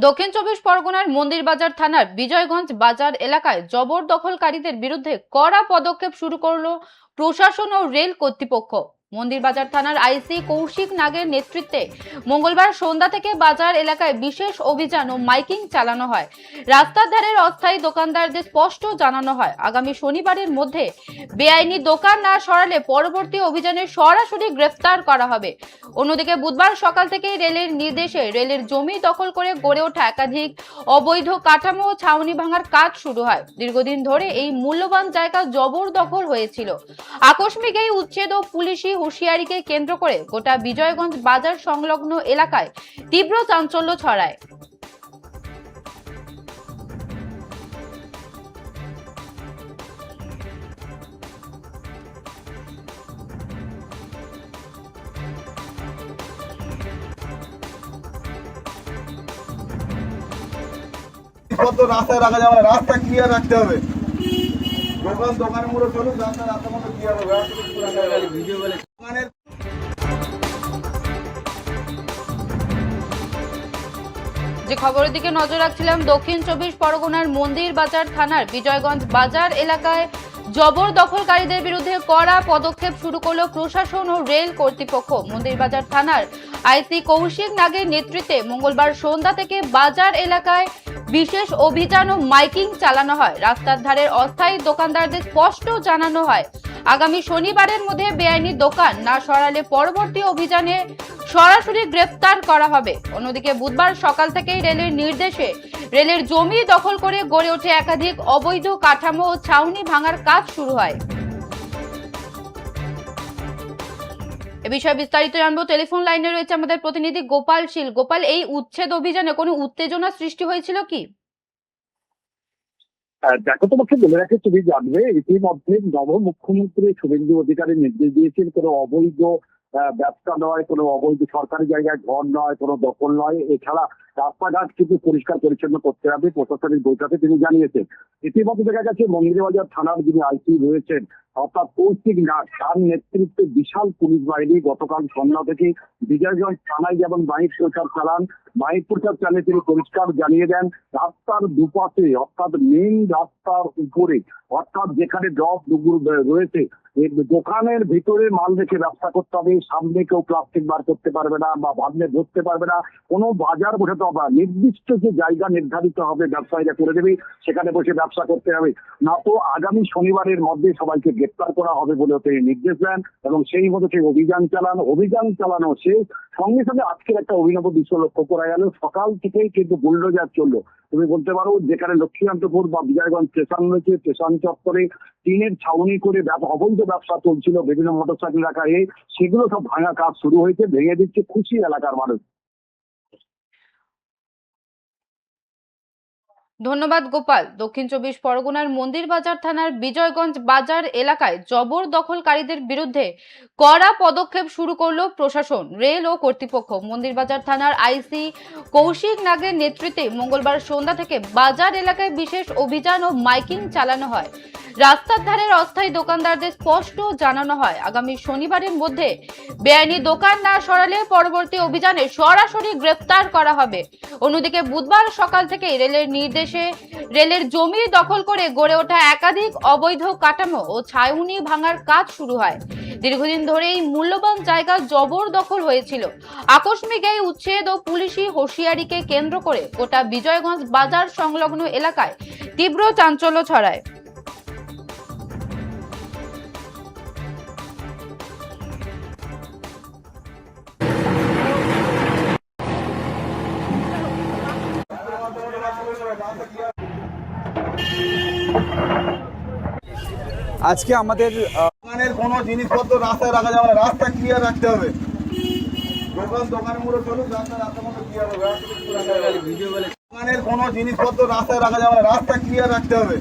দক্ষিণ চব্বিশ পরগনার মন্দিরবাজার থানার বিজয়গঞ্জ বাজার এলাকায় জবরদখলকারীদের বিরুদ্ধে কড়া পদক্ষেপ শুরু করলো প্রশাসন ও রেল কর্তৃপক্ষ। মন্দিরবাজার থানার আইসি কৌশিক নাগের নেতৃত্বে মঙ্গলবার সন্ধ্যা থেকে বাজার এলাকায় বিশেষ অভিযান ও মাইকিং চালানো হয়। রাস্তার ধারের অস্থায়ী দোকানদারদের স্পষ্ট জানানো হয়, আগামী শনিবারের মধ্যে বেআইনি দোকান না সরালে পরবর্তী অভিযানে সরাসরি গ্রেফতার করা হবে। অন্যদিকে বুধবার সকাল থেকেই রেলের নির্দেশে রেলের জমি দখল করে গড়ে ওঠা একাধিক অবৈধ কাঠামো ও ছাউনি ভাঙার কাজ শুরু হয়। দীর্ঘদিন ধরে এই মূল্যবান জায়গা জবরদখল হয়েছিল। আকস্মিক এই উচ্ছেদ ও পুলিশি হুঁশিয়ারিকে কেন্দ্র করে গোটা বিজয়গঞ্জ বাজার সংলগ্ন এলাকায় তীব্র চাঞ্চল্য ছড়ায়। রাস্তায় রাখা যাবে না, রাস্তা ক্লিয়ার রাখতে হবে। দোকানের মধ্যে চলুক, রাস্তার মধ্যে ক্লিয়ার হবে। যে খবরের দিকে নজর রাখছিলাম, দক্ষিণ চব্বিশ পরগনার মন্দিরবাজার থানার বিজয়গঞ্জ বাজার এলাকায় জবরদখলকারীদের বিরুদ্ধে কড়া পদক্ষেপ শুরু করলো প্রশাসন ও রেল কর্তৃপক্ষ। মন্দিরবাজার থানার আইসি কৌশিক নাগের নেতৃত্বে মঙ্গলবার সন্ধ্যা থেকে বাজার এলাকায় বিশেষ অভিযান ও মাইকিং চালানো হয়। রাস্তার ধারের অস্থায়ী দোকানদারদের স্পষ্ট জানানো হয়, আগামী শনিবারের মধ্যে বেআইনি দোকান না সরালে পরবর্তী অভিযানে সরাসরি গ্রেফতার করা হবে। অন্যদিকে বুধবার সকাল থেকেই রেলের নির্দেশে রেলের জমি দখল করে গড়ে ওঠে একাধিক অবৈধ কাঠামো ও ছাউনি ভাঙার কাজ শুরু হয়। এ বিষয়ে বিস্তারিত জানবো, টেলিফোন লাইনে রয়েছে আমাদের প্রতিনিধি গোপাল শীল। গোপাল, এই উচ্ছেদ অভিযানে কোনো উত্তেজনা সৃষ্টি হয়েছিল কি? দেখো, তোমাকে বলে রাখে, তুমি জানবে ইতিমধ্যে নব মুখ্যমন্ত্রী শুভেন্দু অধিকারী নির্দেশ দিয়েছেন কোনো অবৈধ ব্যবসা নয়, কোনো অবৈধ সরকারি জায়গায় ঘর নয়, কোনো দখল নয়। এছাড়া রাস্তাঘাট কিন্তু পরিষ্কার পরিচ্ছন্ন করতে হবে, প্রশাসনিক বৈঠকে তিনি জানিয়েছেন। ইতিমধ্যে দেখা গেছে মন্দিরবাজার থানার যিনি আইসি রয়েছেন অর্থাৎ কৌশিক নাগ, তার নেতৃত্বে বিশাল পুলিশ বাহিনী গতকাল সন্ধ্যা থেকে বিজয়গঞ্জ থানায় যেমন মাইক প্রচার চালান, মাইক প্রচার চালিয়ে তিনি পরিষ্কার জানিয়ে দেন রাস্তার দুপাশে অর্থাৎ মেইন রাস্তার উপরে অর্থাৎ যেখানে ড্রপ রয়েছে দোকানের ভিতরে মাল রেখে ব্যবসা করতে হবে। সামনে কেউ প্লাস্টিক বার করতে পারবে না বা ভাবলে ধরতে পারবে না, কোনো বাজার বসাতে হবে না। নির্দিষ্ট যে জায়গা নির্ধারিত হবে ব্যবসায়ীরা করে দেবে, সেখানে বসে ব্যবসা করতে হবে না। তো আগামী শনিবারের মধ্যে সবাইকে গ্রেপ্তার করা হবে বলে তিনি নির্দেশ দেন এবং সেই মতো সেই অভিযান চালানো শেষ। সঙ্গে সঙ্গে আজকের একটা অভিনব দৃশ্য লক্ষ্য করা গেল, সকাল থেকেই কিন্তু বুলডোজার চললো। তুমি বলতে পারো যেখানে লক্ষ্মীকান্তপুর বা বিজয়গঞ্জ স্টেশন রয়েছে, স্টেশন চত্বরে টিনের ছাউনি করে অবৈধ ব্যবসা চলছিল, বিভিন্ন মোটরসাইকেল রাখা, সেগুলো সব ভাঙা কাজ শুরু হয়েছে, ভেঙে দিচ্ছে খুশি এলাকার মানুষ। ধন্যবাদ গোপাল। দক্ষিণ চব্বিশ পরগনার মন্দিরবাজার থানার বিজয়গঞ্জ বাজার এলাকায় জবরদখলকারীদের বিরুদ্ধে কড়া পদক্ষেপ শুরু করলো প্রশাসন, রেল ও কর্তৃপক্ষ। মন্দিরবাজার থানার আইসি কৌশিক নাগের নেতৃত্বে মঙ্গলবার সন্ধ্যা থেকে বাজার এলাকায় বিশেষ অভিযান ও মাইকিং চালানো হয়। রাস্তার ধারের অস্থায়ী দোকানদারদের স্পষ্ট জানানো হয়, আগামী শনিবারের মধ্যে বেআইনি দোকান না সরালে পরবর্তী অভিযানে সরাসরি গ্রেফতার করা হবে। অন্যদিকে বুধবার সকাল থেকে রেলের নির্দেশে রেলের জমি দখল করে গড়ে ওঠা একাধিক অবৈধ কাঠামো ও ছাউনি ভাঙার কাজ শুরু হয়। দীর্ঘদিন ধরে এই মূল্যবান জায়গা জবরদখল হয়েছিল। আকস্মিক এই উচ্ছেদ ও পুলিশি হুঁশিয়ারিকে কেন্দ্র করে গোটা বিজয়গঞ্জ বাজার সংলগ্ন এলাকায় তীব্র চাঞ্চল্য ছড়ায়। আজকে আমাদের দোকানের কোনো জিনিসপত্র রাস্তায় রাখা যাবে না, রাস্তা ক্লিয়ার রাখতে হবে। দোকানের মধ্যে চলুক, রাস্তার মধ্যে ক্লিয়ার হবে। দোকানের কোনো জিনিসপত্র রাস্তায় রাখা যাবে না, রাস্তা ক্লিয়ার রাখতে হবে।